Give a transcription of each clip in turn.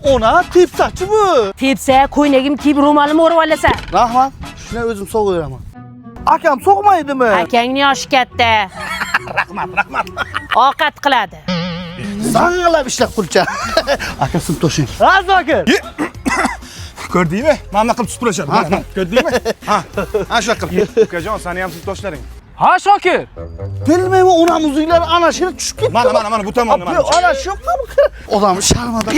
Ona tepsachi bu. Tepsa, ko'ynagim kiyib ro'molimni o'rib olasan. Rahmat. Shuni o'zim sog'ayraman. Akam so'qmaydimi? Akangning yoshi katta. Rahmat. Ovqat qiladi. Sanglab ishlab qulcha. Aka sim to'shing. Ha, Zokir. Ko'rdingmi? Mana qilib suprashadi. Mana, ko'rdingmi? Ha shunaqa qilib. Ukajon, seni ham sinfdoshlaring. Ha, Shokir. Bilmayman, onam uzuklar ana shuni tushib ketdi. Mana bu tomonda mana. Ana shu odam sharmada.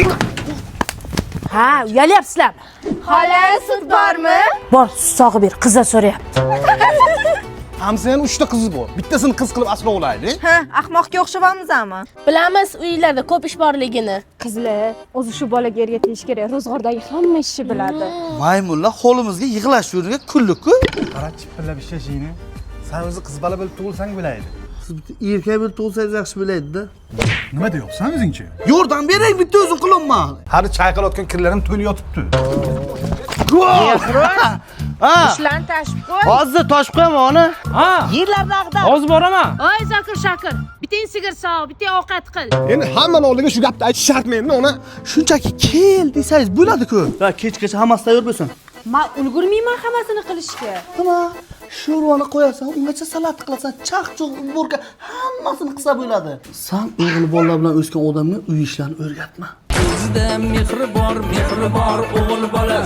Ha, uyalyapsizlar. Xola, sut bormi? Bor, sog'i ber, qizlar so'rayapti. Hamsaning 3 ta qizi bor. Bittasini qiz qilib asrab olaylik. Ha, ahmoqqa o'xshaymizmi? Bilamiz uylarda ko'p ish borligini. Qizlar, o'zi shu bolaga ergatish kerak. Ro'zg'ordagi hamma ishni biladi. Maymunlar qo'limizga yig'lash yo'riga kullu-ku. Qara chippillab ishlashingni. Sen o'zi qiz bola bo'lib tug'ilsang bo'laydi. Siz bitta erkak bo'lib tug'ilsangiz yaxshi bo'laydi-da. Nima deyapsan o'zingchi? Yordam bering, bitta o'zim qilaman. Hali chayqalayotgan kirlarim to'lib yotibdi. Ha, Ishlarni tashib qo'y. hozir toshib qo'yaman ona. Ha, Yerlarni ag'dar. hozir boraman. Voy Zokir Shokir, bitta sigir sog', bitta ovqat qil. Endi hamma oldiga shu gapni aytish shartmi endi ona? Shunchaki kel desangiz bo'ladi-ku. Va kechgacha hammasi tayyor bo'lsin. Men ulgurmayman hammasini qilishga. Nima? Sho'rvani qo'yasan, ungacha salat qilasan, chaqchuq, burka hammasini qilsa bo'ladi. Sen o'g'il bolalar bilan o'sgan odamga uy ishlarini o'rgatma. Bizda mehr bor o'g'il bola.